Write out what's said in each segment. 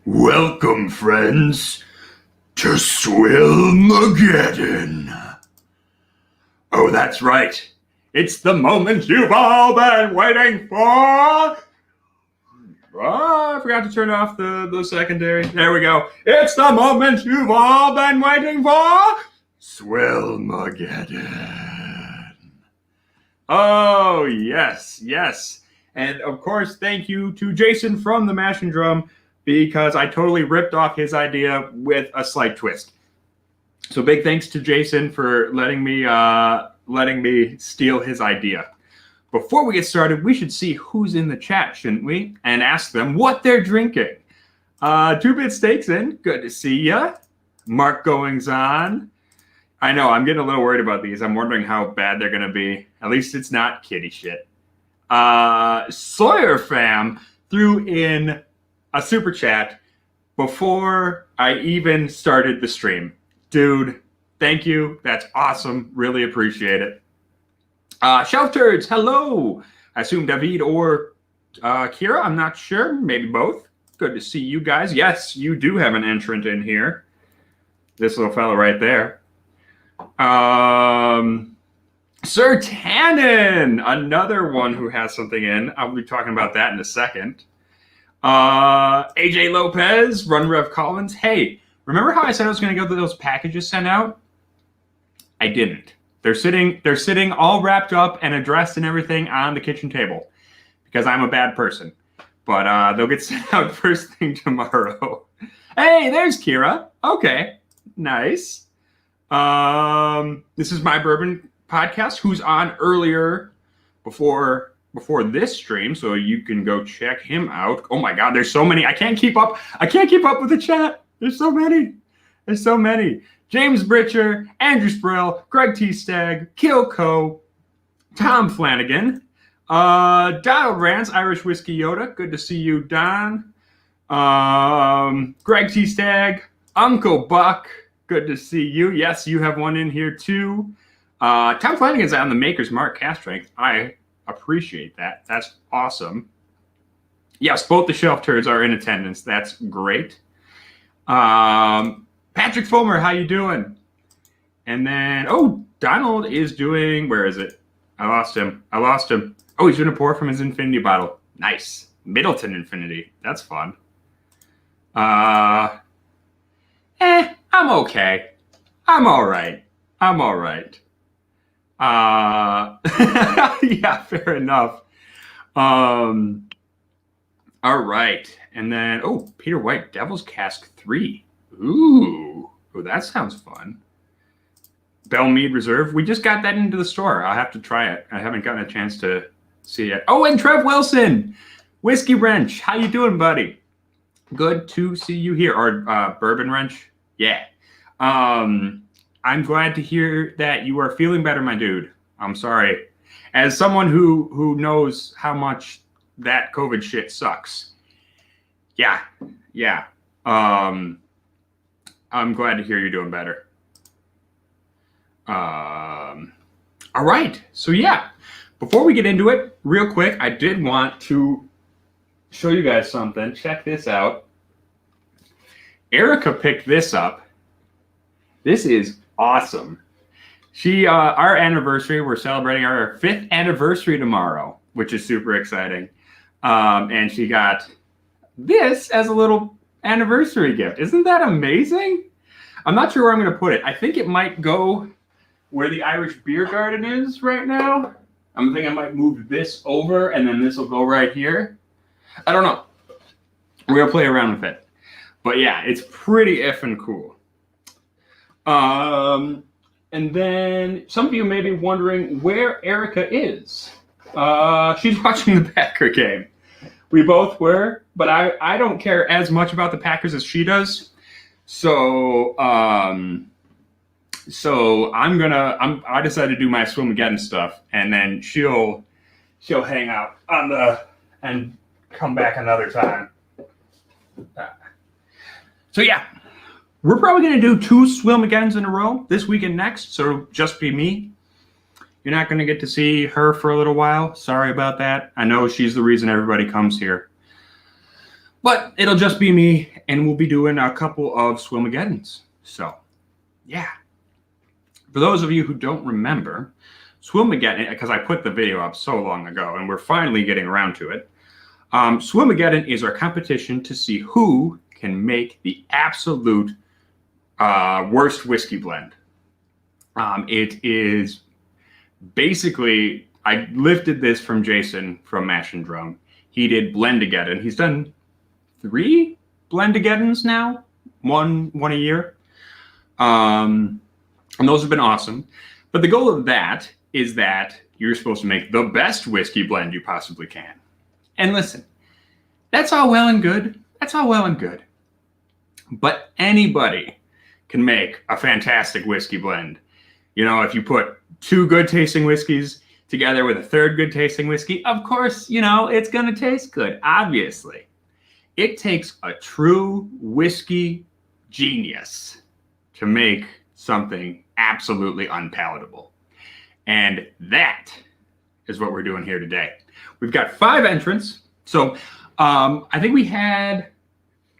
Welcome, friends, to Swillmageddon. Oh, that's right. It's the moment you've all been waiting for. I forgot to turn off the secondary. There we go. It's the moment you've all been waiting for. Swillmageddon. Oh, yes, yes. And, of course, thank you to Jason from the Mash and Drum, because I totally ripped off his idea with a slight twist. So big thanks to Jason for letting me steal his idea. Before we get started, we should see who's in the chat, shouldn't we? And ask them what they're drinking. 2-Bit Steaks in, good to see ya. Mark Goings On. I know, I'm getting a little worried about these. I'm wondering how bad they're gonna be. At least it's not kitty shit. Sawyer Fam threw in a super chat before I even started the stream. Dude, thank you. That's awesome. Really appreciate it. Shelf Turds, hello. I assume David or Kira. I'm not sure. Maybe both. Good to see you guys. Yes, you do have an entrant in here. This little fella right there. Sir Tannen, another one who has something in. I'll be talking about that in a second. AJ Lopez, Run Rev Collins. Hey, remember how I said I was going to get those packages sent out? I didn't. They're sitting all wrapped up and addressed and everything on the kitchen table because I'm a bad person. But they'll get sent out first thing tomorrow. Hey, there's Kira. Okay, nice. This is My Bourbon Podcast, who's on earlier before this stream, so you can go check him out. Oh my God, there's so many. I can't keep up with the chat. There's so many. James Britcher, Andrew Sprill, Greg T. Stagg, Kilco, Tom Flanagan, Donald Rance, Irish Whiskey Yoda. Good to see you, Don. Greg T. Stagg, Uncle Buck. Good to see you. Yes, you have one in here too. Tom Flanagan's on the Maker's Mark cast strength. I appreciate that. That's awesome. Yes, both the Shelf Turds are in attendance. That's great. Patrick Fulmer, how you doing? And then, Donald is doing, where is it? I lost him. Oh, he's doing a pour from his Infinity bottle. Nice. Middleton Infinity. That's fun. I'm okay. I'm all right. Yeah, fair enough. All right. And then, Peter White, Devil's Cask 3. Ooh, that sounds fun. Bell Mead Reserve. We just got that into the store. I'll have to try it. I haven't gotten a chance to see it. Oh, and Trev Wilson, Whiskey Wrench. How you doing, buddy? Good to see you here. Or Bourbon Wrench. Yeah. I'm glad to hear that you are feeling better, my dude. I'm sorry. As someone who knows how much that COVID shit sucks. Yeah. I'm glad to hear you're doing better. All right. So yeah, before we get into it, real quick, I did want to show you guys something. Check this out. Erica picked this up. This is awesome. She, our anniversary, we're celebrating our 5th anniversary tomorrow, which is super exciting. And she got this as a little anniversary gift. Isn't that amazing? I'm not sure where I'm going to put it. I think it might go where the Irish Beer Garden is right now. I'm thinking I might move this over and then this will go right here. I don't know. We're going to play around with it. But yeah, it's pretty effing cool. And then some of you may be wondering where Erica is. She's watching the Packer game. We both were, but I don't care as much about the Packers as she does. So I decided to do my Swillmageddon stuff, and then she'll hang out and come back another time. So yeah, we're probably gonna do 2 Swillmageddons in a row this week and next. So it'll just be me. You're not gonna get to see her for a little while. Sorry about that. I know she's the reason everybody comes here. But it'll just be me, and we'll be doing a couple of Swillmageddons. So, yeah. For those of you who don't remember, Swillmageddon, because I put the video up so long ago, and we're finally getting around to it. Swillmageddon is our competition to see who can make the absolute worst whiskey blend. It is basically, I lifted this from Jason from Mash and Drum. He did Blendageddon. He's done 3 Blendageddons now, one a year. And those have been awesome. But the goal of that is that you're supposed to make the best whiskey blend you possibly can. And listen, that's all well and good. That's all well and good. But anybody can make a fantastic whiskey blend. You know, if you put 2 good tasting whiskeys together with a 3rd good tasting whiskey, of course, you know, it's going to taste good, obviously. It takes a true whiskey genius to make something absolutely unpalatable. And that is what we're doing here today. We've got 5 entrants. So I think we had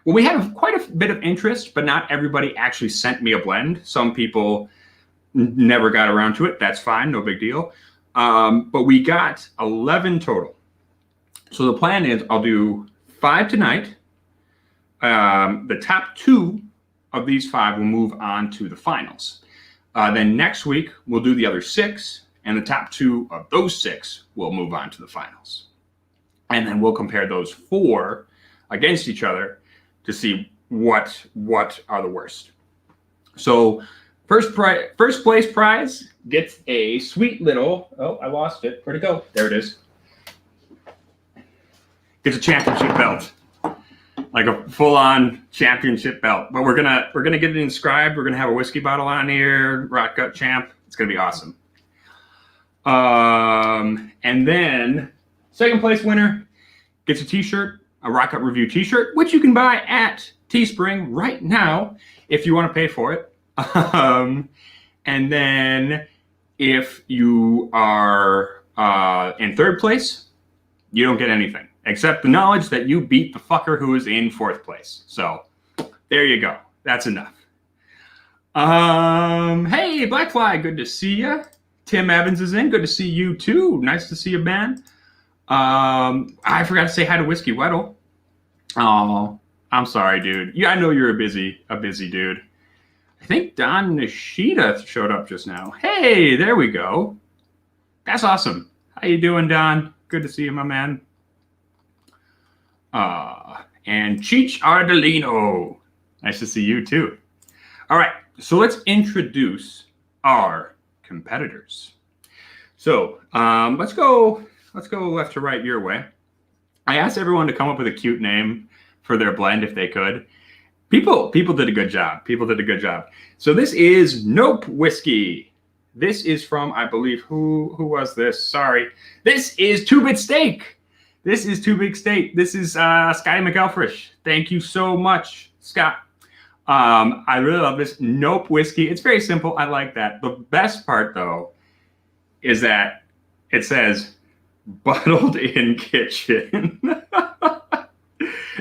quite a bit of interest, but not everybody actually sent me a blend. Some people never got around to it. That's fine, no big deal. But we got 11 total. So the plan is I'll do 5 tonight. The top 2 of these 5 will move on to the finals. Then next week, we'll do the other 6, and the top 2 of those 6 will move on to the finals. And then we'll compare those 4 against each other to see what are the worst. So first place prize gets a sweet little, oh, I lost it. Where'd it go? There it is. Gets a championship belt. Like a full-on championship belt. But we're gonna get it inscribed. We're gonna have a whiskey bottle on here, Rock Gut Champ. It's gonna be awesome. And then second place winner gets a t-shirt, a Rock Gut Review t-shirt, which you can buy at Teespring right now if you want to pay for it. And then if you are in 3rd place, you don't get anything except the knowledge that you beat the fucker who is in 4th place. So there you go. That's enough. Hey, Blackfly, good to see you. Tim Evans is in. Good to see you too. Nice to see you, man. I forgot to say hi to Whiskey Weddle. Oh, I'm sorry, dude. Yeah, I know you're a busy dude. I think Don Nishida showed up just now. Hey, there we go. That's awesome. How you doing, Don? Good to see you, my man. And Cheech Ardolino. Nice to see you too. All right, so let's introduce our competitors. So let's go left to right your way. I asked everyone to come up with a cute name for their blend if they could. People did a good job. People did a good job. So this is Nope Whiskey. This is from, I believe, who was this? Sorry. This is 2-Bit Steak. This is 2-Bit Steak. This is Scotty McElfresh. Thank you so much, Scott. I really love this Nope Whiskey. It's very simple. I like that. The best part, though, is that it says bottled in kitchen.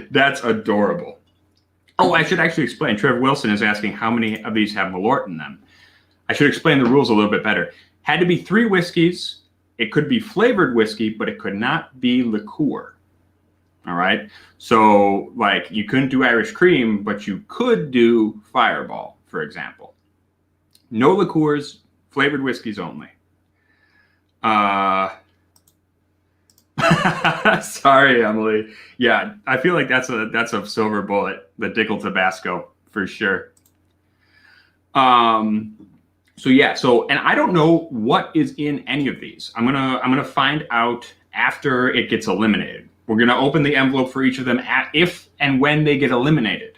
That's adorable. Oh, I should actually explain. Trev Wilson is asking how many of these have Malort in them. I should explain the rules a little bit better. Had to be 3 whiskeys. It could be flavored whiskey, but it could not be liqueur. All right. So, like, you couldn't do Irish cream, but you could do Fireball, for example. No liqueurs, flavored whiskeys only. Sorry, Emily. Yeah, I feel like that's a silver bullet, the Dickel Tabasco for sure. So yeah, and I don't know what is in any of these. I'm gonna find out after it gets eliminated. We're gonna open the envelope for each of them if and when they get eliminated.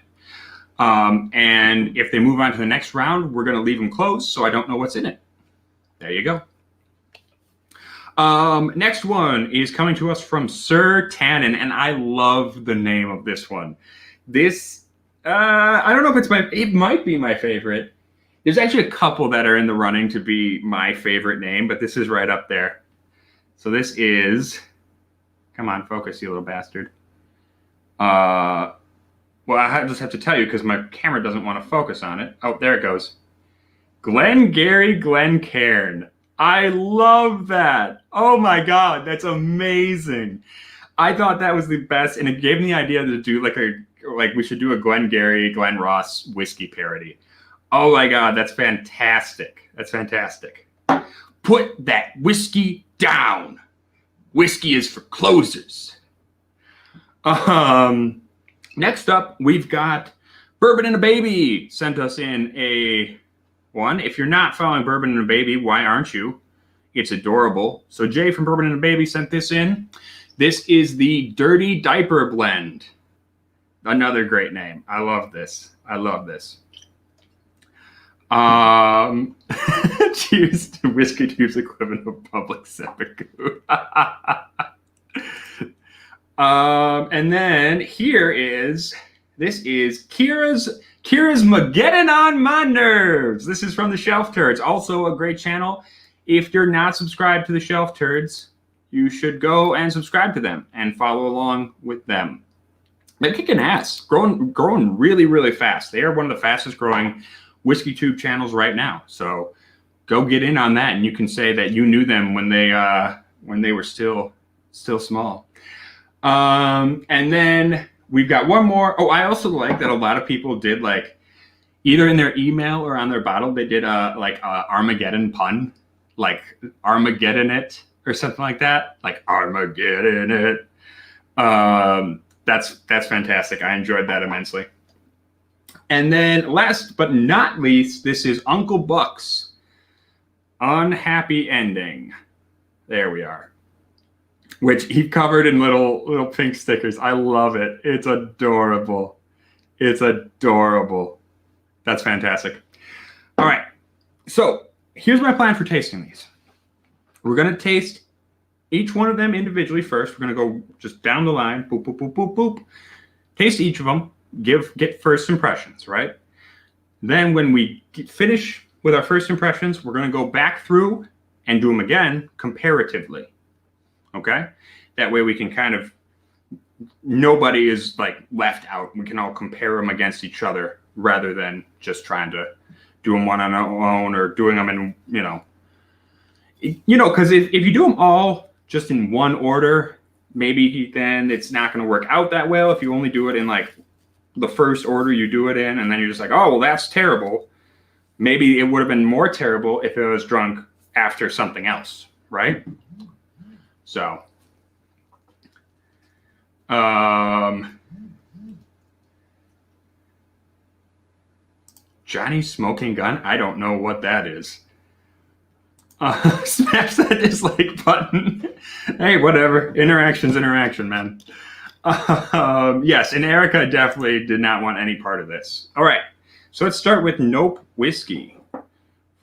And if they move on to the next round, we're gonna leave them closed, so I don't know what's in it. There you go. Next one is coming to us from Sir Tannen, and I love the name of this one. This, I don't know if it might be my favorite. There's actually a couple that are in the running to be my favorite name, but this is right up there. So this is, come on, focus, you little bastard. Well, I just have to tell you because my camera doesn't want to focus on it. Oh, there it goes. Glen, Cairn. I love that. Oh my God, that's amazing. I thought that was the best, and it gave me the idea to do like we should do a Glen Ross whiskey parody. Oh my God, that's fantastic. That's fantastic. Put that whiskey down. Whiskey is for closers. Next up, we've got Bourbon and a Baby sent us in a one. If you're not following Bourbon and a Baby, why aren't you? It's adorable. So Jay from Bourbon and a Baby sent this in. This is the Dirty Diaper blend. Another great name. I love this. I love this. Cheers to Whiskey Tube's equivalent of public seppuku. And then this is Kira's Mageddon on My Nerves. This is from the Shelf Turds. Also a great channel. If you're not subscribed to the Shelf Turds, you should go and subscribe to them and follow along with them. They're kicking ass, growing really, really fast. They are one of the fastest growing Whiskey Tube channels right now. So go get in on that, and you can say that you knew them when they were still small. And then we've got one more. Oh, I also like that a lot of people did like either in their email or on their bottle, they did a Armageddon pun, like Armageddon it or something like that, like Armageddon it. That's fantastic. I enjoyed that immensely. And then last but not least, this is Uncle Buck's Unhappy Ending. There we are. Which he covered in little pink stickers. I love it. It's adorable. It's adorable. That's fantastic. All right. So here's my plan for tasting these. We're going to taste each one of them individually first. We're going to go just down the line. Boop, boop, boop, boop, boop. Taste each of them. Get first impressions, right? Then when we finish with our first impressions, we're going to go back through and do them again comparatively. Okay? That way we can kind of, nobody is like left out. We can all compare them against each other rather than just trying to do them one on our own or doing them in, because if you do them all just in one order, maybe then it's not going to work out that well. If you only do it in like the first order you do it in, and then you're just like, oh, well, that's terrible. Maybe it would have been more terrible if it was drunk after something else, right? So, Johnny Smoking Gun? I don't know what that is. Smash that dislike button. Hey, whatever. Interaction's interaction, man. Yes, and Erica definitely did not want any part of this. All right, so let's start with Nope Whiskey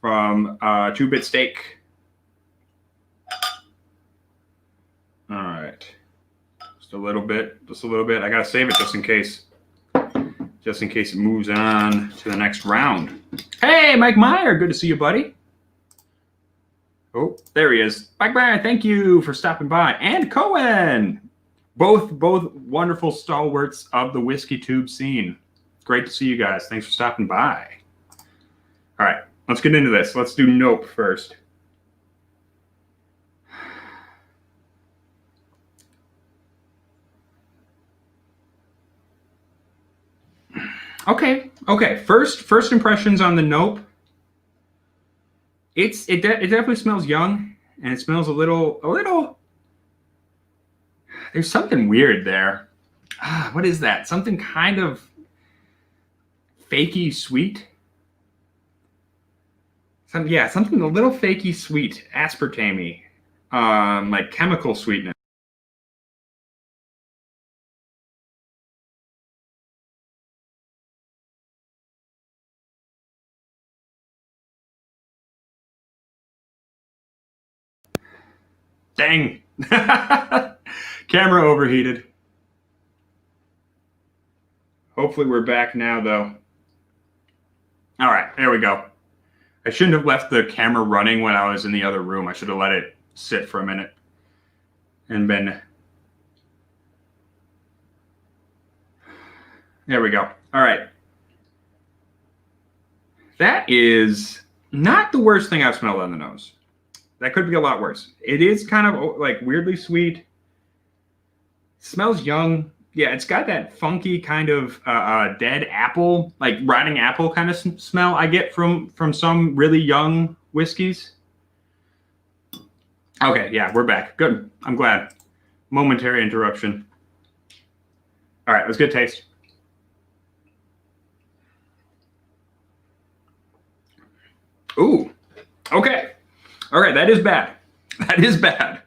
from 2-Bit Steak. All right, just a little bit. I gotta save it just in case it moves on to the next round. Hey, Mike Meyer, good to see you, buddy. Oh, there he is. Mike Meyer, thank you for stopping by. And Cohen, both wonderful stalwarts of the Whiskey Tube scene. Great to see you guys. Thanks for stopping by. All right, let's get into this. Let's do Nope first. Okay. First impressions on the Nope. It definitely smells young, and it smells a little. There's something weird there. What is that? Something kind of fakey sweet. Something a little fakey sweet, aspartame-y, like chemical sweetness. Dang. Camera overheated. Hopefully we're back now, though. All right, there we go. I shouldn't have left the camera running when I was in the other room. I should have let it sit for a minute and been... There we go. All right. That is not the worst thing I've smelled on the nose. That could be a lot worse. It is kind of like weirdly sweet. Smells young. Yeah, it's got that funky kind of dead apple, like rotting apple kind of smell I get from some really young whiskeys. Okay, yeah, we're back. Good. I'm glad. Momentary interruption. All right, let's get a taste. Ooh, okay. All right, that is bad. That is bad.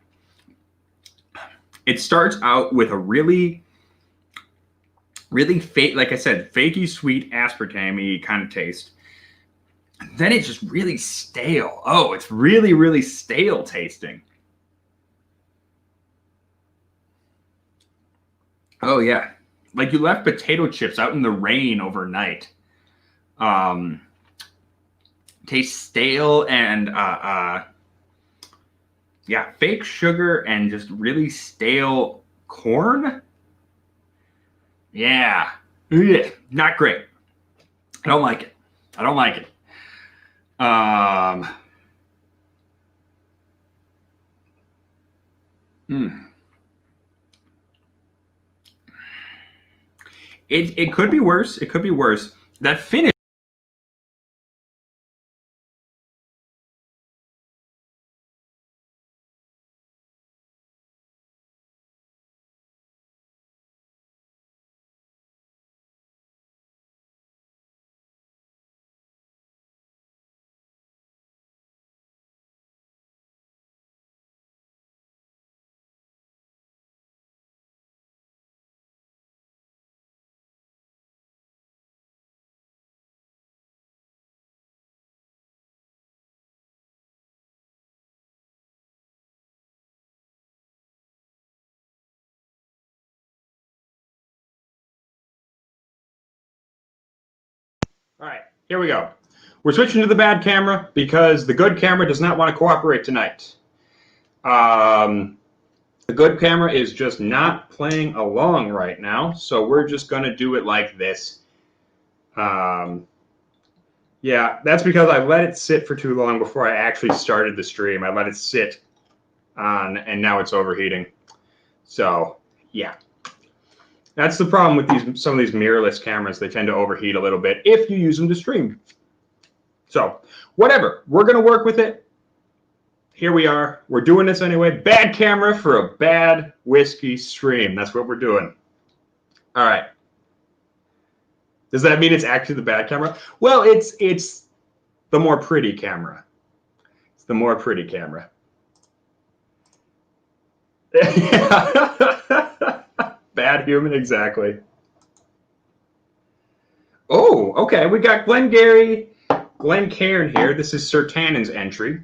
It starts out with a really fake, like I said, fakey sweet aspartame-y kind of taste. Then it's just really stale. Oh, it's really, really stale tasting. Oh yeah, like you left potato chips out in the rain overnight. Tastes stale and yeah, fake sugar and just really stale corn. Yeah, ugh, not great. I don't like it. I don't like it. It could be worse. It could be worse. That finish. All right, here we go. We're switching to the bad camera because the good camera does not want to cooperate tonight. The good camera is just not playing along right now, so we're just going to do it like this. Yeah, that's because I let it sit for too long before I actually started the stream. I let it sit on, and now it's overheating. So, yeah. That's the problem with some of these mirrorless cameras. They tend to overheat a little bit if you use them to stream. So, whatever. We're going to work with it. Here we are. We're doing this anyway. Bad camera for a bad whiskey stream. That's what we're doing. All right. Does that mean it's actually the bad camera? Well, it's the more pretty camera. It's the more pretty camera. Bad human, exactly. Oh, okay. We got Glen Cairn here. This is Sir Tannen's entry.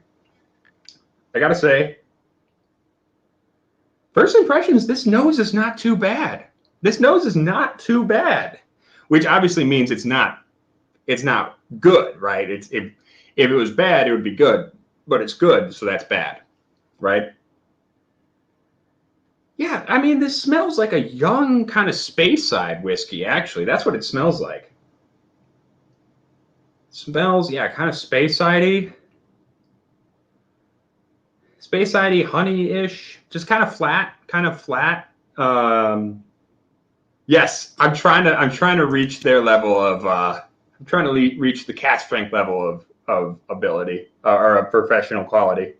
I gotta say, first impressions, this nose is not too bad. This nose is not too bad, which obviously means it's not good, right? If it was bad, it would be good, but it's good, so that's bad, right? Yeah, I mean, this smells like a young kind of Speyside whiskey, actually. That's what it smells like. It smells, yeah, kind of Speyside-y. Speyside-y, honey-ish. Just kind of flat. Yes, I'm trying to reach their level of I'm trying to reach the cast strength level of ability or of professional quality.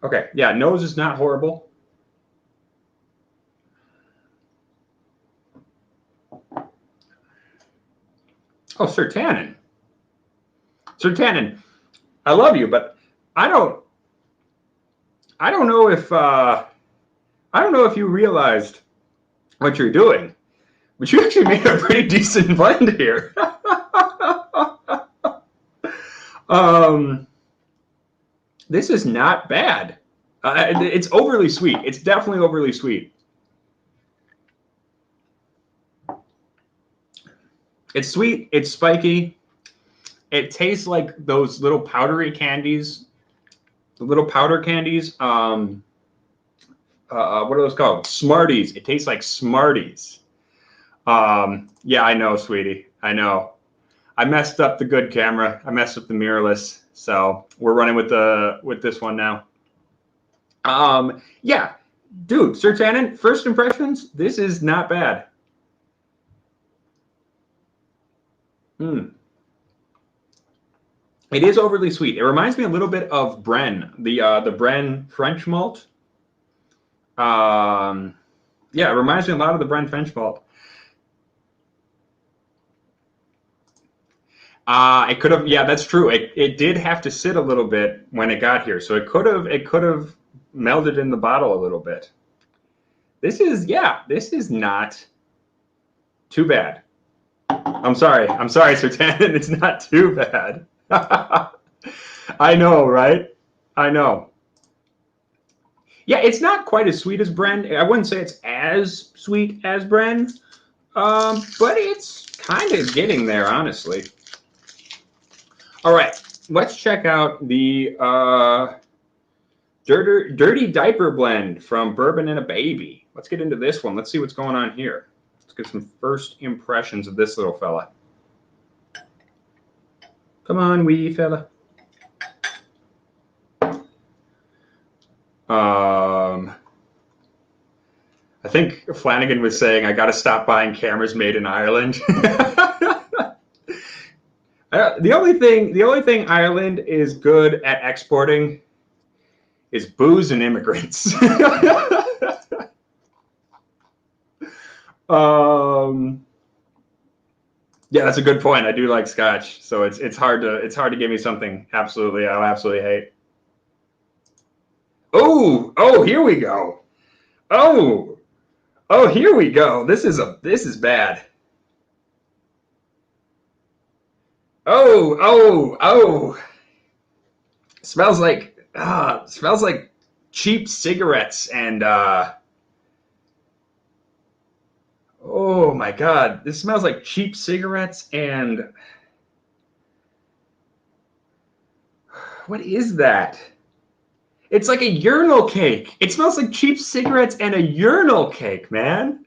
Okay, yeah, nose is not horrible. Oh, Sir Tannen. Sir Tannen, I love you, but I don't know if you realized what you're doing, but you actually made a pretty decent blend here. This is not bad. It's overly sweet. It's definitely overly sweet. It's sweet. It's spiky. It tastes like those little powdery candies. The little powder candies. what are those called? Smarties. It tastes like Smarties. Yeah, I know, sweetie. I know. I messed up the good camera. I messed up the mirrorless. So we're running with this one now. Yeah, dude, Sir Tannen, first impressions, this is not bad. It is overly sweet. It reminds me a little bit of Bren, the Bren French malt. Yeah, it reminds me a lot of the Bren French malt. It could have, yeah, that's true. It did have to sit a little bit when it got here, so it could have melded in the bottle a little bit. This is not too bad. I'm sorry, Sir Tannen, it's not too bad. I know, right? I know. Yeah, it's not quite as sweet as Bren. I wouldn't say it's as sweet as Bren, but it's kind of getting there, honestly. All right, let's check out the Dirty Diaper blend from Bourbon and a Baby. Let's get into this one. Let's see what's going on here. Let's get some first impressions of this little fella. Come on, wee fella. I think Flanagan was saying I got to stop buying cameras made in Ireland. The only thing Ireland is good at exporting is booze and immigrants. Yeah, that's a good point. I do like Scotch, so it's hard to give me something I'll absolutely hate. Oh, here we go. Oh, here we go. This is bad. Oh. Smells like cheap cigarettes and oh my God, this smells like cheap cigarettes and what is that? It's like a urinal cake. It smells like cheap cigarettes and a urinal cake, man.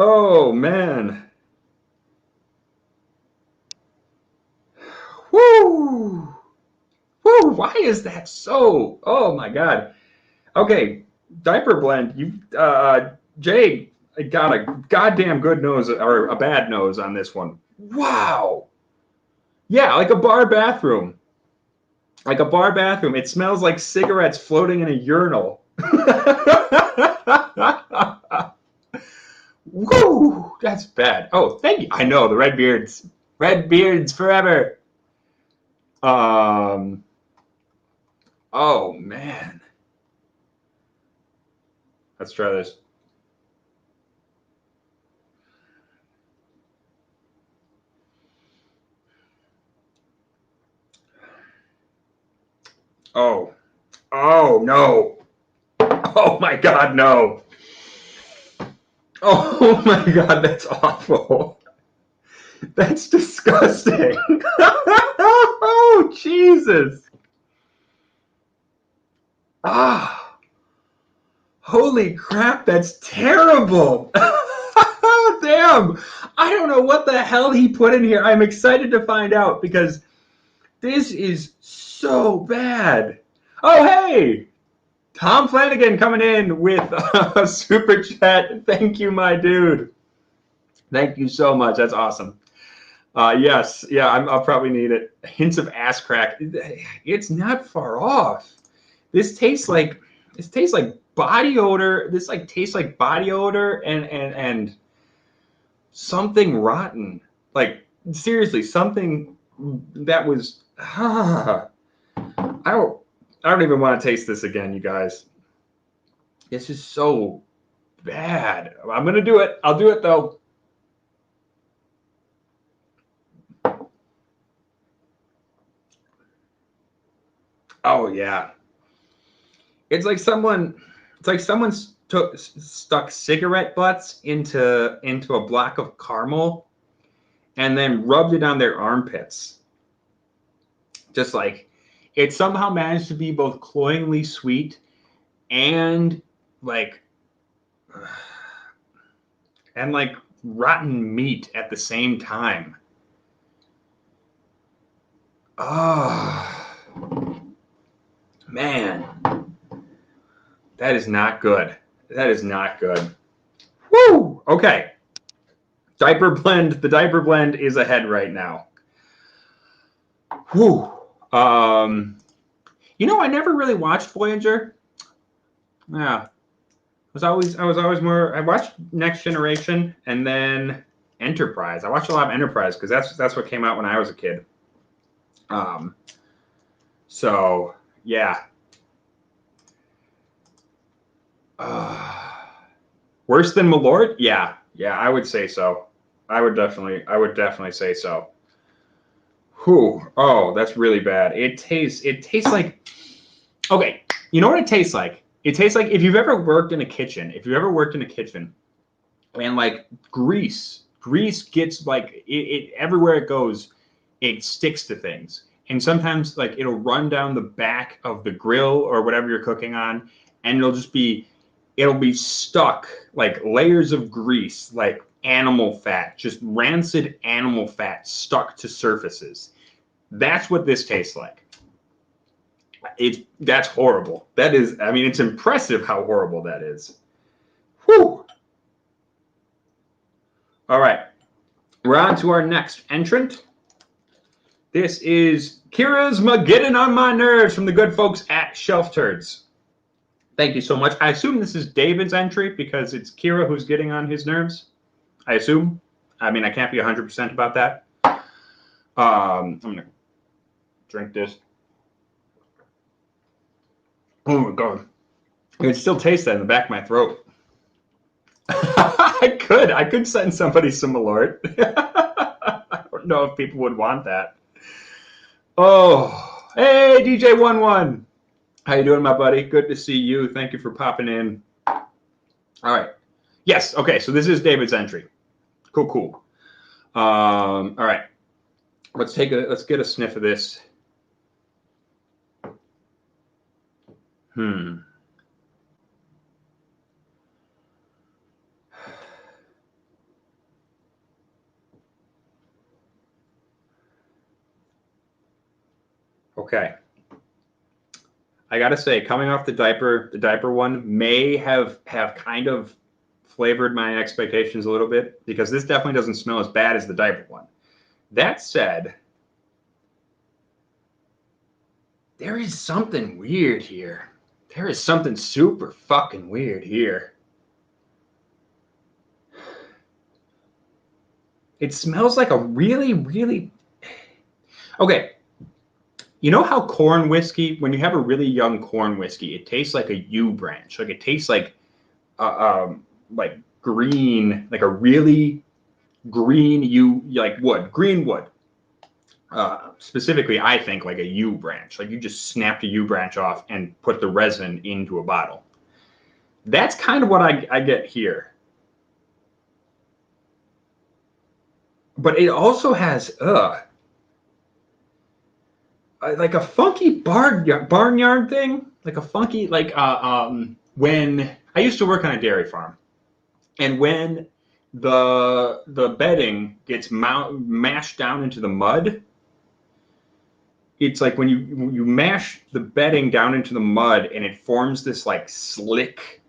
Oh, man. Woo! Woo! Why is that so? Oh, my God. Okay, diaper blend. Jay got a goddamn good nose or a bad nose on this one. Wow. Yeah, like a bar bathroom. Like a bar bathroom. It smells like cigarettes floating in a urinal. Woo! That's bad. Oh, thank you. I know, the red beards. Red beards forever. Oh, man. Let's try this. Oh no. Oh my God, no. Oh my God, that's awful. That's disgusting. Oh, Jesus. Holy crap, that's terrible. Damn. I don't know what the hell he put in here. I'm excited to find out because this is so bad. Oh, hey. Tom Flanagan coming in with a super chat. Thank you, my dude. Thank you so much. That's awesome. Yes. Yeah, I'll probably need it. Hints of ass crack. It's not far off. This tastes like body odor. This tastes like body odor and something rotten. Like seriously, something that was I don't even want to taste this again, you guys. This is so bad. I'm going to do it. I'll do it, though. Oh, yeah. It's like someone stuck cigarette butts into a block of caramel and then rubbed it on their armpits. Just like it somehow managed to be both cloyingly sweet and like rotten meat at the same time. Oh, man. That is not good. That is not good. Woo! Okay. Diaper blend. The diaper blend is ahead right now. Whew. You know, I never really watched Voyager. Yeah. I was always more. I watched Next Generation and then Enterprise. I watched a lot of Enterprise because that's what came out when I was a kid. So yeah. Worse than Malort? Yeah, I would say so. I would definitely say so. Whew. Oh, that's really bad. It tastes like, okay, you know what it tastes like? It tastes like if you've ever worked in a kitchen, and like grease gets like it everywhere it goes, it sticks to things. And sometimes like it'll run down the back of the grill or whatever you're cooking on, and it'll be stuck like layers of grease, like animal fat, just rancid animal fat stuck to surfaces. That's what this tastes like. That's horrible. That is, I mean, it's impressive how horrible that is. Whew. All right, we're on to our next entrant. This is Kira's Mageddon on my nerves from the good folks at Shelf Turds. Thank you so much. I assume this is David's entry because it's Kira who's getting on his nerves. I assume. I mean, I can't be 100% about that. I'm going to drink this. Oh my God. I can still taste that in the back of my throat. I could send somebody some Malort. I don't know if people would want that. Oh, hey, DJ11. How you doing, my buddy? Good to see you. Thank you for popping in. All right. Yes. Okay. So this is David's entry. Cool. All right. Let's get a sniff of this. Okay. I gotta say, coming off the diaper one may have kind of flavored my expectations a little bit because this definitely doesn't smell as bad as the diaper one. That said, there is something weird here. There is something super fucking weird here. It smells like a really, really... Okay. You know how corn whiskey, when you have a really young corn whiskey, it tastes like a U branch. Like it tastes like green, like a really green green wood. Specifically, I think like a U branch. Like you just snapped a U branch off and put the resin into a bottle. That's kind of what I get here. But it also has like a funky barnyard thing, like a funky when I used to work on a dairy farm, and when the bedding gets mashed down into the mud, it's like when you mash the bedding down into the mud and it forms this like slick.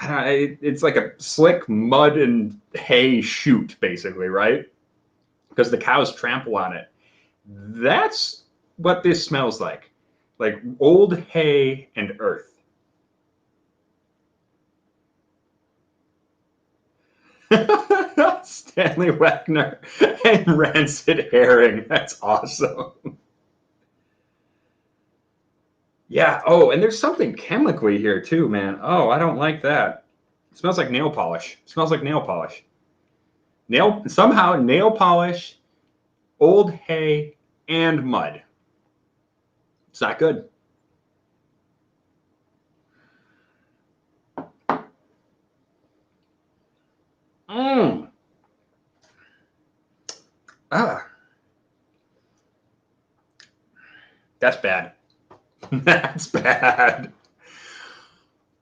It's like a slick mud and hay chute, basically, right? Because the cows trample on it. That's what this smells like old hay and earth. Stanley Wagner and rancid herring. That's awesome. Yeah. Oh, and there's something chemically here too, man. Oh, I don't like that. It smells like nail polish. It smells like nail polish. Somehow nail polish, old hay, and mud. It's not good. That's bad. That's bad.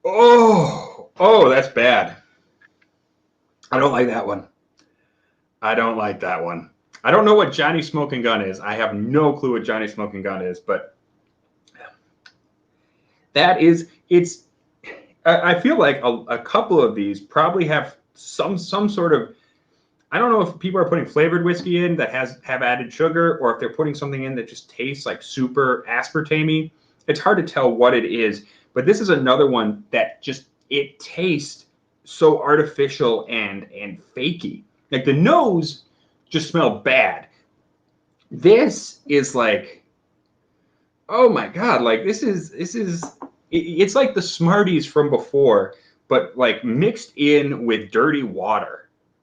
Oh, that's bad. I don't like that one. I don't like that one. I don't know what Johnny Smoking Gun is. I have no clue what Johnny Smoking Gun is, but that is, it's, I feel like a couple of these probably have some sort of, I don't know if people are putting flavored whiskey in that have added sugar, or if they're putting something in that just tastes like super aspartame-y. It's hard to tell what it is, but this is another one that just, it tastes so artificial and fakey. Like the nose just smelled bad. This is like, oh my God, like this is it's like the Smarties from before, but like mixed in with dirty water.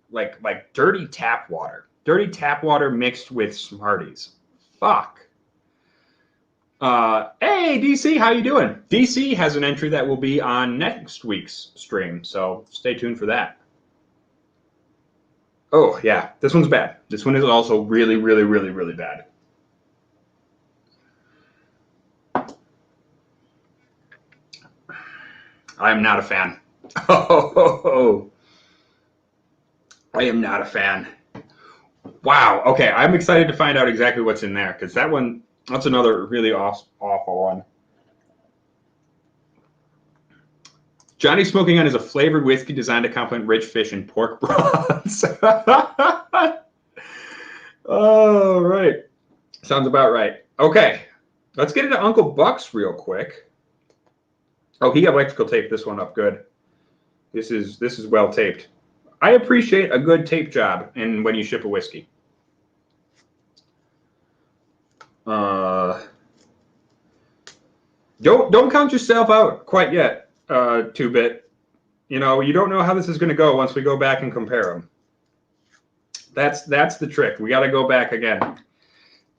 Like dirty tap water. Dirty tap water mixed with Smarties. Fuck. Hey, DC, how you doing? DC has an entry that will be on next week's stream, so stay tuned for that. Oh, yeah, this one's bad. This one is also really, really, really, really bad. I am not a fan. Oh, I am not a fan. Wow. Okay, I'm excited to find out exactly what's in there, because that one, that's another really awful one. Johnny Smoking Gun is a flavored whiskey designed to complement rich fish and pork broths. Oh, right. Sounds about right. Okay, let's get into Uncle Buck's real quick. Oh, he electrical taped this one up good. This is well taped. I appreciate a good tape job in when you ship a whiskey. Don't count yourself out quite yet, 2-bit. You know, you don't know how this is going to go once we go back and compare them. That's the trick. We got to go back again.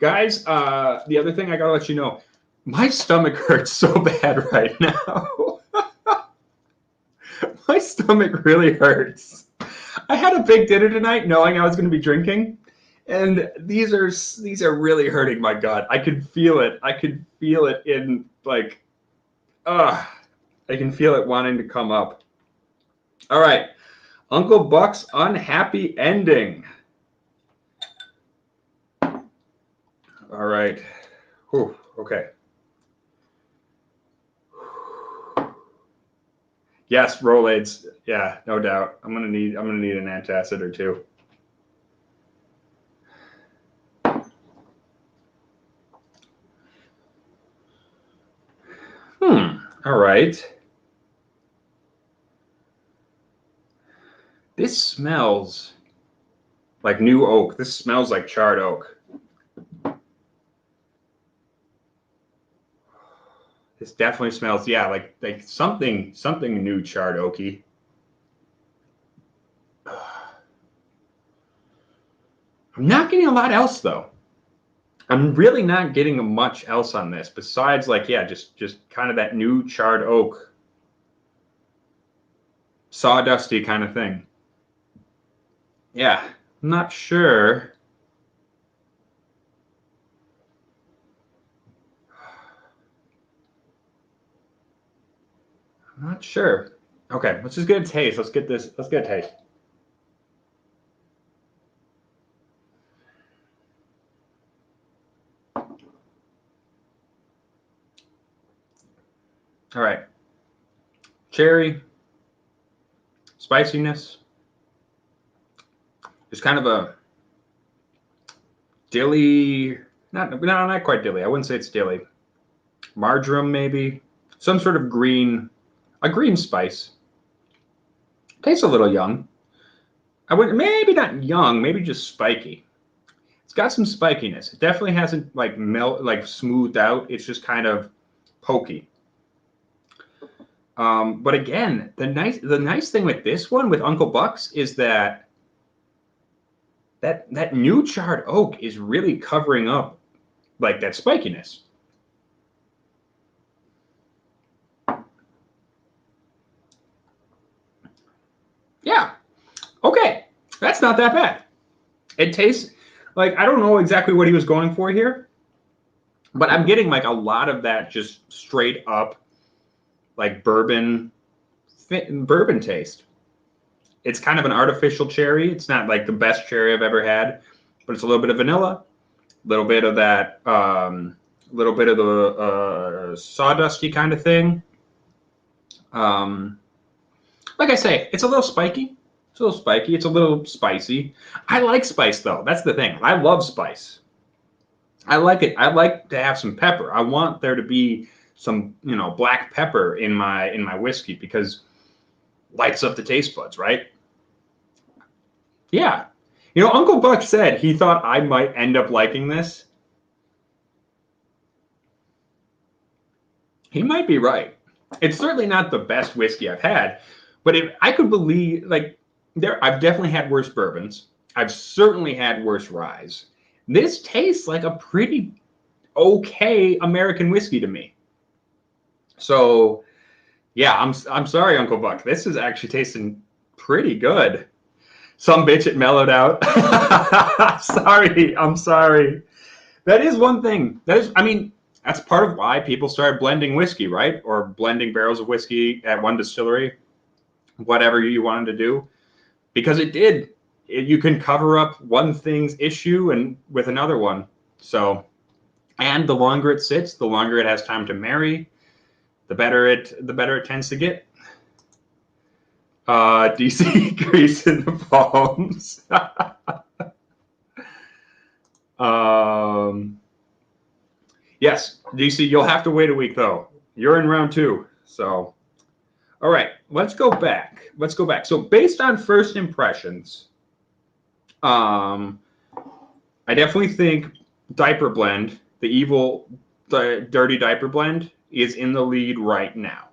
Guys, the other thing I got to let you know, my stomach hurts so bad right now. My stomach really hurts. I had a big dinner tonight knowing I was going to be drinking, and these are really hurting my gut. I could feel it. I could feel it in like, I can feel it wanting to come up. All right, Uncle Buck's unhappy ending. All right. Whew, okay. Yes, Rolaids. Yeah, no doubt. I'm gonna need an antacid or two. All right. This smells like new oak. This smells like charred oak. This definitely smells, yeah, like something new charred oaky. I'm not getting a lot else though. I'm really not getting much else on this besides like, yeah, just kind of that new charred oak, sawdusty kind of thing. Yeah, I'm not sure. I'm not sure. Okay, let's just get a taste. Let's get a taste. All right. Cherry, spiciness. There's kind of a dilly, not quite dilly. I wouldn't say it's dilly. Marjoram maybe. Some sort of a green spice. Tastes a little young. I wouldn't, maybe not young, maybe just spiky. It's got some spikiness. It definitely hasn't like smoothed out. It's just kind of pokey. But again, the nice thing with this one, with Uncle Buck's, is that new charred oak is really covering up like that spikiness. Yeah. Okay. That's not that bad. It tastes like, I don't know exactly what he was going for here. But I'm getting like a lot of that just straight up like bourbon taste. It's kind of an artificial cherry. It's not like the best cherry I've ever had, but it's a little bit of vanilla, a little bit of that, little bit of the sawdusty kind of thing. Like I say, it's a little spiky. It's a little spiky. It's a little spicy. I like spice though. That's the thing. I love spice. I like it. I like to have some pepper. I want there to be some, you know, black pepper in my whiskey because lights up the taste buds, right? Yeah. You know, Uncle Buck said he thought I might end up liking this. He might be right. It's certainly not the best whiskey I've had, but if I could believe, like, I've definitely had worse bourbons. I've certainly had worse ryes. This tastes like a pretty okay American whiskey to me. So, yeah, I'm sorry, Uncle Buck. This is actually tasting pretty good. Some bitch, it mellowed out. Sorry, I'm sorry. That is one thing. I mean, that's part of why people started blending whiskey, right? Or blending barrels of whiskey at one distillery, whatever you wanted to do, because you can cover up one thing's issue and with another one. So, and the longer it sits, the longer it has time to marry, the better it tends to get. DC grease in the palms. Yes, DC, you'll have to wait a week though. You're in round 2. So, all right, let's go back. So based on first impressions, I definitely think Diaper Blend, the Dirty Diaper Blend, is in the lead right now.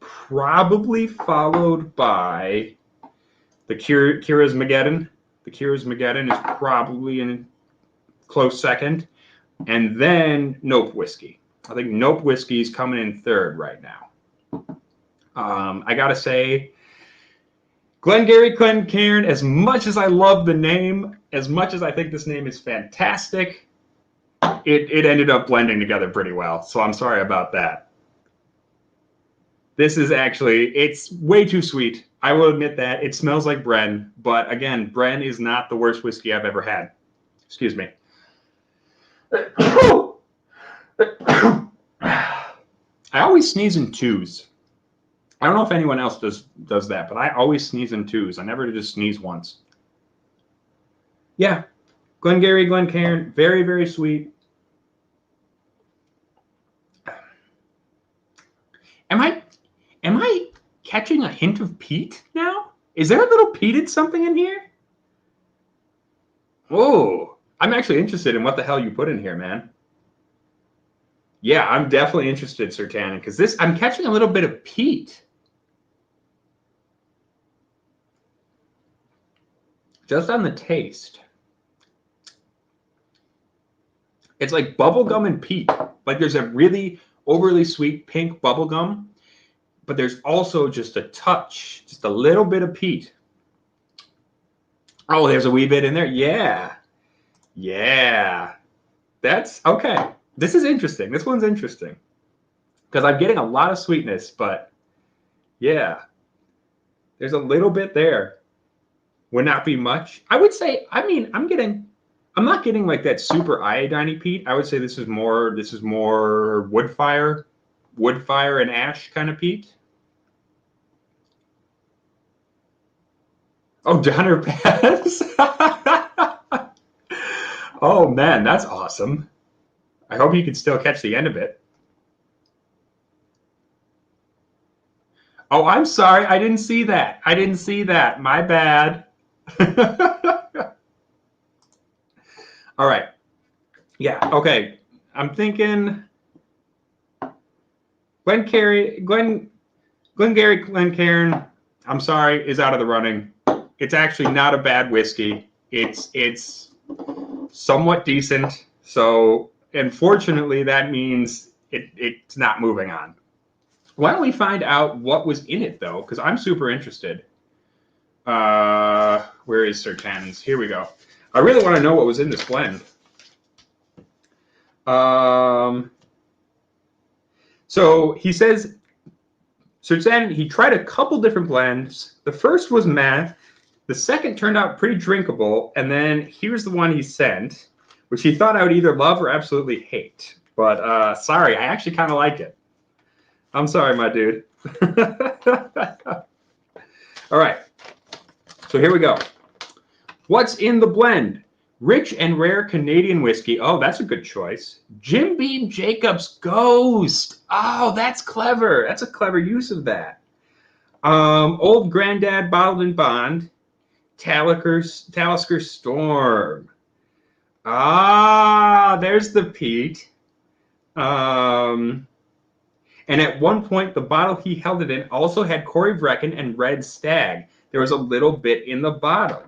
Probably followed by the Kira's Mageddon. The Kira's Mageddon is probably in close second. And then Nope Whiskey. I think Nope Whiskey is coming in third right now. I got to say, Glengarry Glen Cairn, as much as I love the name, as much as I think this name is fantastic, it ended up blending together pretty well. So I'm sorry about that. This is actually, it's way too sweet. I will admit that. It smells like Bren, but again, Bren is not the worst whiskey I've ever had. Excuse me. I always sneeze in twos. I don't know if anyone else does that, but I always sneeze in twos. I never just sneeze once. Yeah, Glengarry Glen Cairn, very, very sweet. Am I catching a hint of peat now? Is there a little peated something in here? Oh, I'm actually interested in what the hell you put in here, man. Yeah, I'm definitely interested, Sir Tannen, because I'm catching a little bit of peat. Just on the taste. It's like bubblegum and peat. Like there's a really overly sweet pink bubblegum, but there's also just a touch, just a little bit of peat. Oh, there's a wee bit in there. Yeah. Yeah. That's okay. This is interesting. This one's interesting because I'm getting a lot of sweetness, but yeah, there's a little bit there. Would not be much. I would say, I mean, I'm not getting like that super iodine peat. I would say this is more wood fire and ash kind of peat. Oh, Donner Pass. Oh man, that's awesome. I hope you can still catch the end of it. Oh, I'm sorry. I didn't see that. My bad. All right. Yeah, okay. I'm thinking Glengarry Glen Cairn, I'm sorry, is out of the running. It's actually not a bad whiskey. It's somewhat decent. So unfortunately, that means it's not moving on. Why don't we find out what was in it, though? Because I'm super interested. Where is Sir Tannen's? Here we go. I really want to know what was in this blend. So he says, so then he tried a couple different blends. The first was meh. The second turned out pretty drinkable. And then here's the one he sent, which he thought I would either love or absolutely hate. But sorry, I actually kind of like it. I'm sorry, my dude. All right. So here we go. What's in the blend? Rich and rare Canadian whiskey. Oh, that's a good choice. Jim Beam Jacobs Ghost. Oh, that's clever. That's a clever use of that. Old Grandad Bottled and Bond. Talisker Storm. Ah, there's the peat. And at one point, the bottle he held it in also had Corey Vrecken and Red Stag. There was a little bit in the bottom.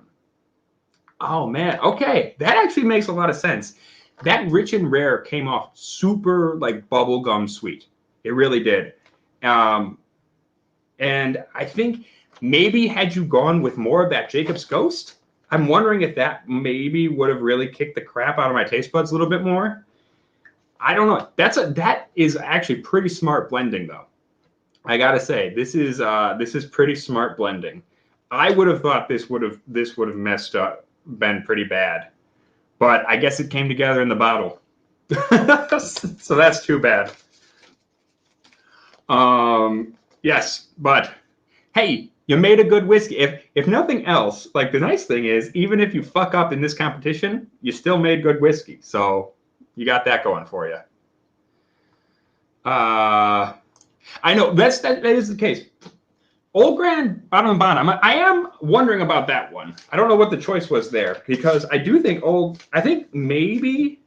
Oh, man. Okay. That actually makes a lot of sense. That rich and rare came off super, like, bubblegum sweet. It really did. And I think maybe had you gone with more of that Jacob's Ghost, I'm wondering if that maybe would have really kicked the crap out of my taste buds a little bit more. I don't know. That is actually pretty smart blending, though. I gotta say, this is pretty smart blending. I would have thought this would have messed up, been pretty bad, but I guess it came together in the bottle. So that's too bad. Yes, but hey, you made a good whiskey. If nothing else, like the nice thing is, even if you fuck up in this competition, you still made good whiskey. So you got that going for you. I know that is the case. Old Grand Bottom and Bottom. I am wondering about that one. I don't know what the choice was there because I do think I think maybe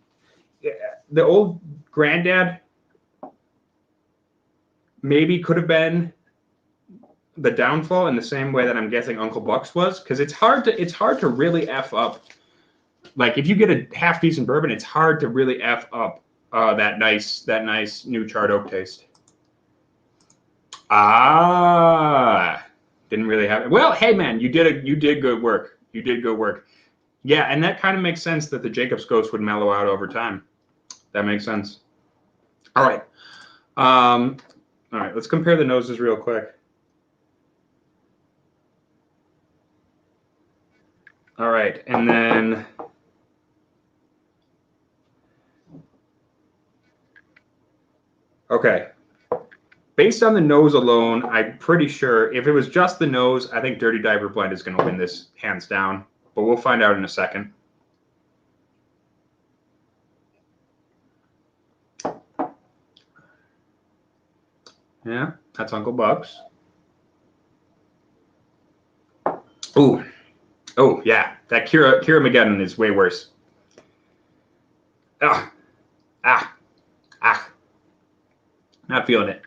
the Old Granddad maybe could have been the downfall in the same way that I'm guessing Uncle Buck's was, because it's hard to really F up. Like if you get a half decent bourbon, it's hard to really F up that nice new charred oak taste. Ah, didn't really have it. Well, hey man, you did good work. You did good work. Yeah, and that kind of makes sense that the Jacob's Ghost would mellow out over time. That makes sense. All right. All right, let's compare the noses real quick. All right, and then okay. Based on the nose alone, I'm pretty sure if it was just the nose, I think Dirty Diaper Blend is going to win this hands down. But we'll find out in a second. Yeah, that's Uncle Buck's. Ooh. Oh, yeah. That Mageddon is way worse. Ah. Not feeling it.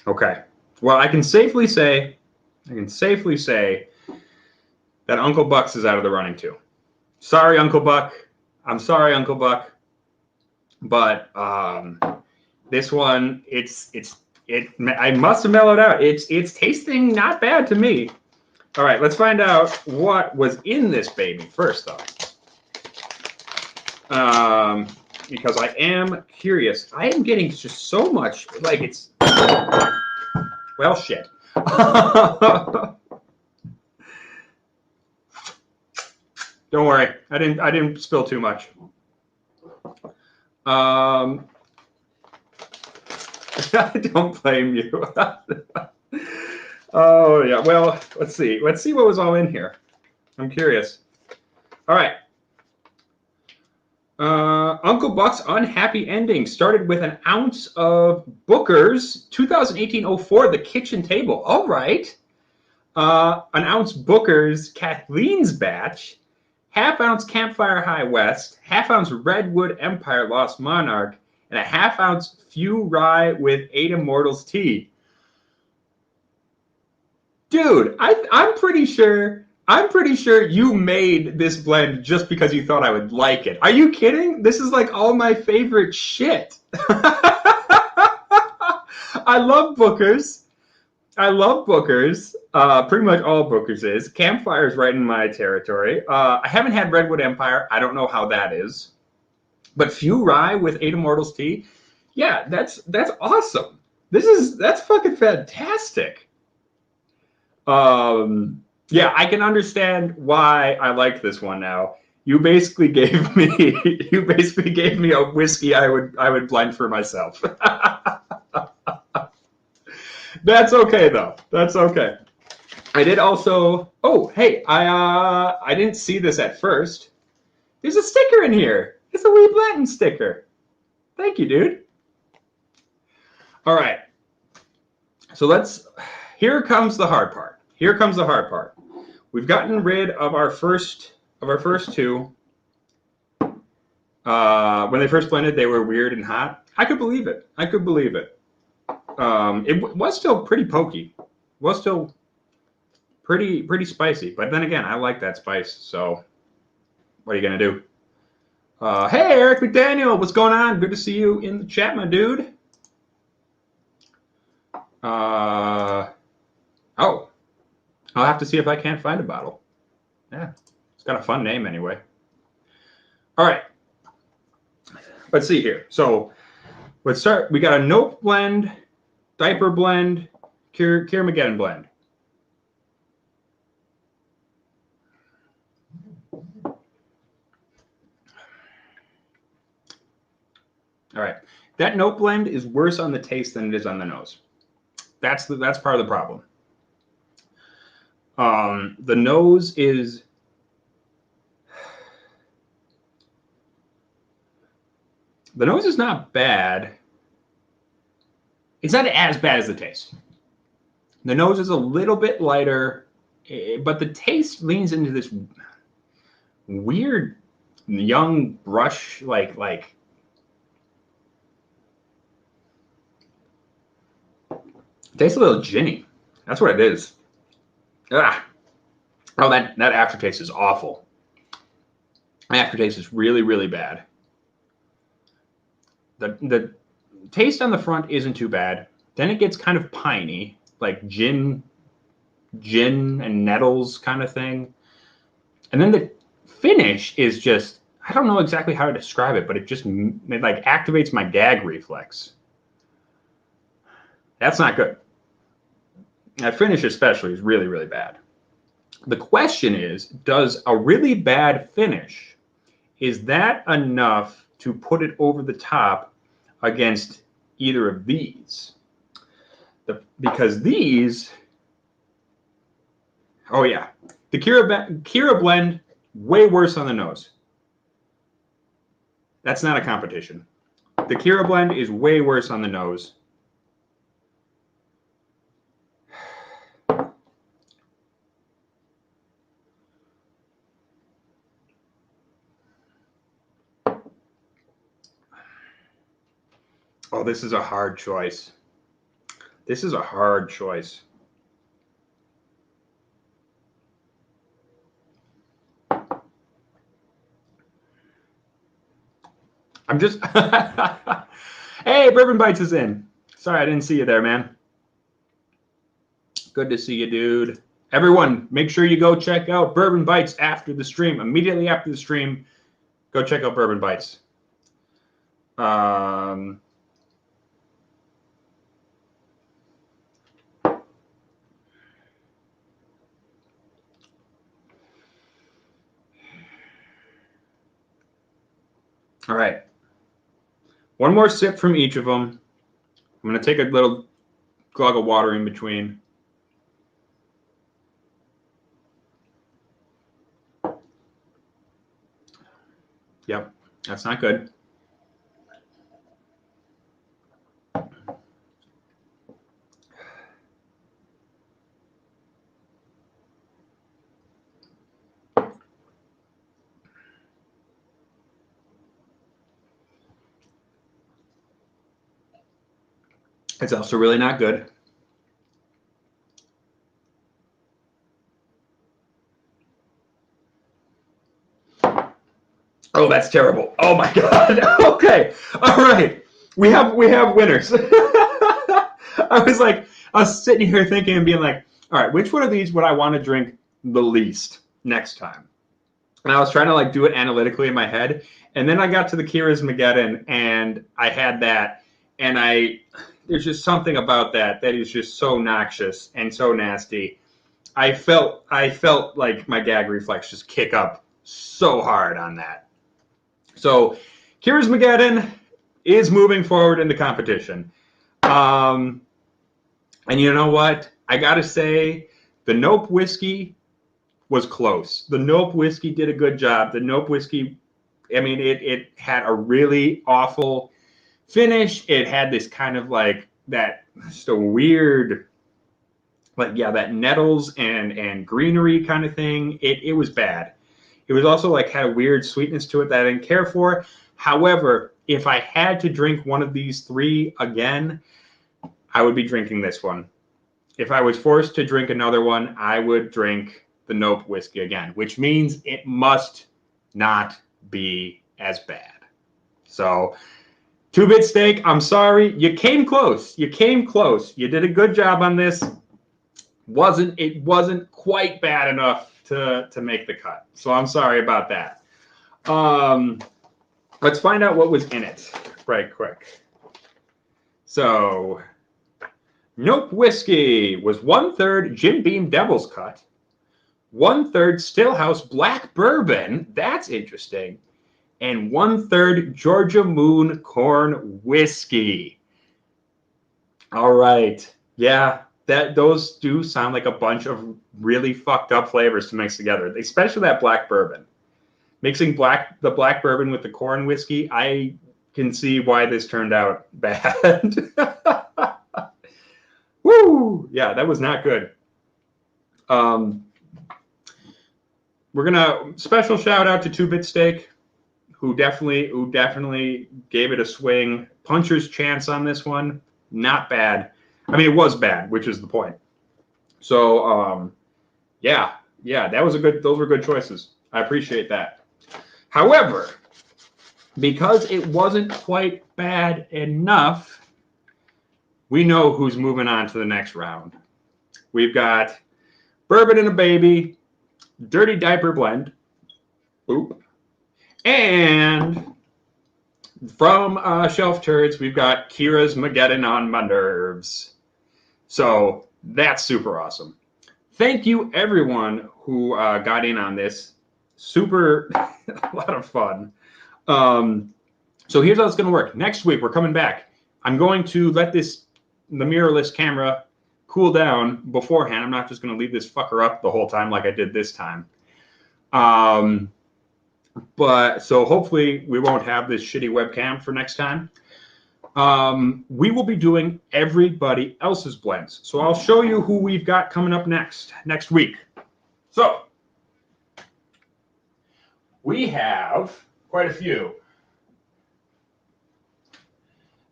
Okay. Well, I can safely say that Uncle Buck's is out of the running too. Sorry, Uncle Buck. I'm sorry, Uncle Buck. But this one, I must have mellowed out. It's tasting not bad to me. All right, let's find out what was in this baby first, though. Because I am curious. I am getting just so much, like it's, well, shit. Don't worry, I didn't spill too much. I don't blame you. Oh yeah, well, let's see what was all in here. I'm curious. All right. Uncle Buck's Unhappy Ending started with an ounce of Booker's 2018-04, the kitchen table. All right. An ounce Booker's Kathleen's batch, half ounce Campfire High West, half ounce Redwood Empire Lost Monarch, and a half ounce Few Rye with 8 Immortals tea. Dude, I'm pretty sure you made this blend just because you thought I would like it. Are you kidding? This is like all my favorite shit. I love Booker's. I love Booker's. Pretty much all Booker's is. Campfire's right in my territory. I haven't had Redwood Empire. I don't know how that is. But Few Rye with 8 Immortals tea, yeah, that's awesome. That's fucking fantastic. Yeah, I can understand why I like this one now. You basically gave me a whiskey I would blend for myself. That's okay though. That's okay. I did also. Oh, hey, I didn't see this at first. There's a sticker in here. It's a wee Blanton sticker. Thank you, dude. All right. So here comes the hard part. Here comes the hard part. We've gotten rid of our first two. When they first blended, they were weird and hot. I could believe it. It was still pretty pokey. It was still pretty spicy. But then again, I like that spice. So what are you gonna do? Hey, Eric McDaniel, what's going on? Good to see you in the chat, my dude. Oh, I'll have to see if I can't find a bottle. Yeah, it's got a fun name anyway. All right, let's see here. So let's start. We got a Nope blend, Diaper blend, Mageddon blend. All right, that Nope blend is worse on the taste than it is on the nose. That's part of the problem. The nose is not bad. It's not as bad as the taste. The nose is a little bit lighter, but the taste leans into this weird young brush like tastes a little ginny. That's what it is. Ah. Oh, that aftertaste is awful. My aftertaste is really, really bad. The taste on the front isn't too bad. Then it gets kind of piney, like gin and nettles kind of thing. And then the finish is just, I don't know exactly how to describe it, but it like activates my gag reflex. That's not good. That finish especially is really, really bad. The question is, does a really bad finish, is that enough to put it over the top against either of these? Because these, oh yeah, the Kira blend, way worse on the nose. That's not a competition. The Kira blend is way worse on the nose. Oh, this is a hard choice. This is a hard choice. I'm just... Hey, Bourbon Bites is in. Sorry, I didn't see you there, man. Good to see you, dude. Everyone, make sure you go check out Bourbon Bites after the stream. Immediately after the stream, go check out Bourbon Bites. All right. One more sip from each of them. I'm going to take a little glug of water in between. Yep, that's not good. It's also really not good. Oh, that's terrible. Oh my God. Okay. All right. We have winners. I I was sitting here thinking and being like, all right, which one of these would I want to drink the least next time? And I was trying to like do it analytically in my head. And then I got to the Kira's Mageddon and I had that. And there's just something about that is just so noxious and so nasty. I felt like my gag reflex just kick up so hard on that. So Kira's Mageddon is moving forward in the competition. And you know what? I got to say, the Nope Whiskey was close. The Nope Whiskey did a good job. The Nope Whiskey, I mean, it had a really awful finish. It had this kind of like that, just a weird, like, yeah, that nettles and greenery kind of thing. It was bad. It was also like had a weird sweetness to it that I didn't care for. However, if I had to drink one of these three again, I would be drinking this one. If I was forced to drink another one, I would drink the Nope Whiskey again, which means it must not be as bad. So, 2-Bit Steak, I'm sorry. You came close. You came close. You did a good job on this. It wasn't quite bad enough to make the cut. So I'm sorry about that. Let's find out what was in it right quick. So, Nope Whiskey was 1/3 Jim Beam Devil's Cut, 1/3 Stillhouse Black Bourbon, that's interesting, and 1/3 Georgia Moon Corn Whiskey. All right. Yeah, those do sound like a bunch of really fucked up flavors to mix together, especially that black bourbon. Mixing the black bourbon with the corn whiskey, I can see why this turned out bad. Woo! Yeah, that was not good. We're gonna special shout out to 2-Bit Steak, who definitely gave it a swing. Puncher's chance on this one, not bad. I mean, it was bad, which is the point. So, yeah, those were good choices. I appreciate that. However, because it wasn't quite bad enough, we know who's moving on to the next round. We've got Bourbon and a Baby, Dirty Diaper Blend, and from Shelf Turds, we've got Kira's Mageddon on my nerves. So that's super awesome. Thank you, everyone who got in on this. Super, a lot of fun. So here's how it's going to work. Next week, we're coming back. I'm going to let the mirrorless camera cool down beforehand. I'm not just going to leave this fucker up the whole time like I did this time. But so hopefully we won't have this shitty webcam for next time. We will be doing everybody else's blends. So I'll show you who we've got coming up next week. So we have quite a few.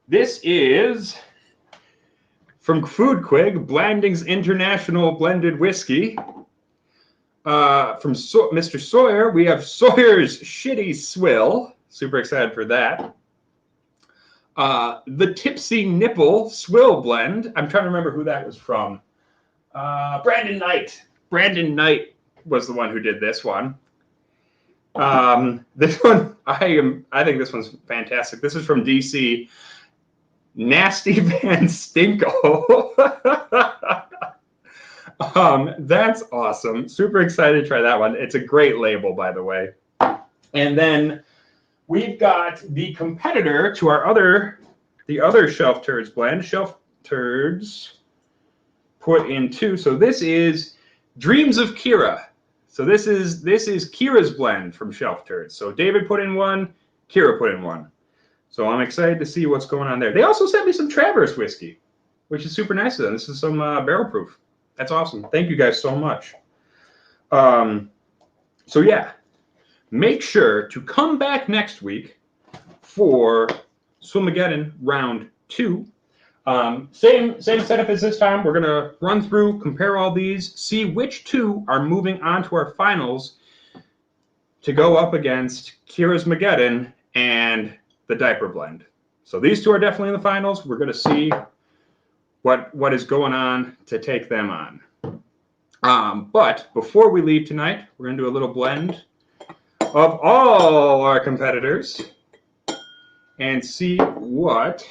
This is from Food Quig, Blandings International Blended Whiskey. From Mr. Sawyer, we have Sawyer's Shitty Swill. Super excited for that. The Tipsy Nipple Swill Blend. I'm trying to remember who that was from. Brandon Knight. Brandon Knight was the one who did this one. This one, I think this one's fantastic. This is from DC. Nasty Van Stinkle. That's awesome. Super excited to try that one. It's a great label, by the way. And then we've got the competitor to the other Shelf Turds blend. Shelf Turds put in 2. So this is Dreams of Kira. So this is Kira's blend from Shelf Turds. So David put in 1, Kira put in 1. So I'm excited to see what's going on there. They also sent me some Traverse whiskey, which is super nice of them. This is some barrel proof. That's awesome. Thank you guys so much. So yeah, make sure to come back next week for Swillmageddon round 2. Same setup as this time. We're gonna run through, compare all these, see which 2 are moving on to our finals to go up against Kira's Mageddon and the Diaper Blend. So these 2 are definitely in the finals. We're gonna see what is going on to take them on. But before we leave tonight, we're going to do a little blend of all our competitors and see what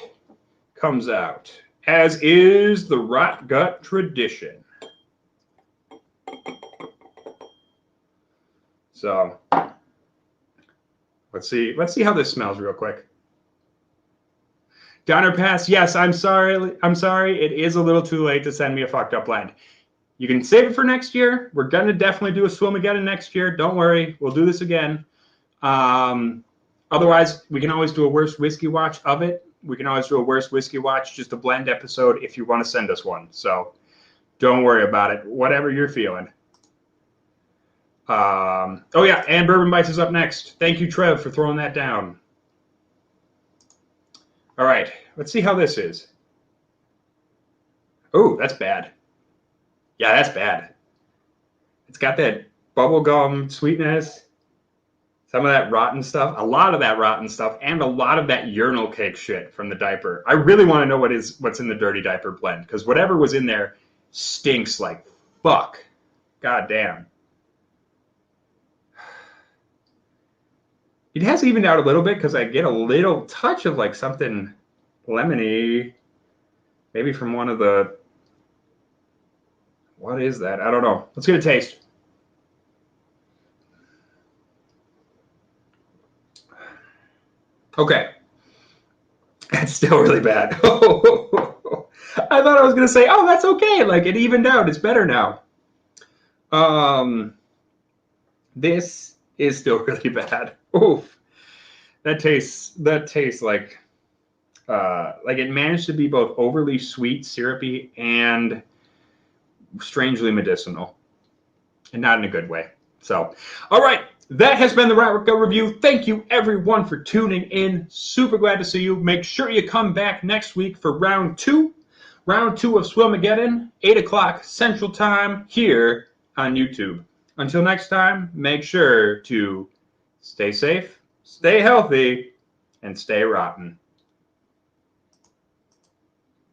comes out, as is the Rot Gut tradition. So let's see how this smells real quick. Donner Pass, yes, I'm sorry. It is a little too late to send me a fucked up blend. You can save it for next year. We're going to definitely do a Swillmageddon next year. Don't worry. We'll do this again. Otherwise, we can always do a worst whiskey watch of it. We can always do a worst whiskey watch, just a blend episode if you want to send us one. So don't worry about it. Whatever you're feeling. Oh, yeah, and Bourbon Bites is up next. Thank you, Trev, for throwing that down. All right, let's see how this is. Oh, that's bad. Yeah, that's bad. It's got that bubblegum sweetness, some of that rotten stuff, a lot of that rotten stuff, and a lot of that urinal cake shit from the diaper. I really want to know what's in the Dirty Diaper blend, because whatever was in there stinks like fuck. God damn. It has evened out a little bit because I get a little touch of like something lemony, maybe from one of the, what is that? I don't know. Let's get a taste. Okay. That's still really bad. I thought I was going to say, oh, that's okay. Like it evened out. It's better now. This is still really bad. Oof. That tastes like it managed to be both overly sweet, syrupy, and strangely medicinal, and not in a good way. So, all right, that has been the Rat Gut review. Thank you, everyone, for tuning in. Super glad to see you. Make sure you come back next week for round two of Swillmageddon, 8 o'clock Central Time here on YouTube. Until next time, make sure to stay safe, stay healthy, and stay rotten.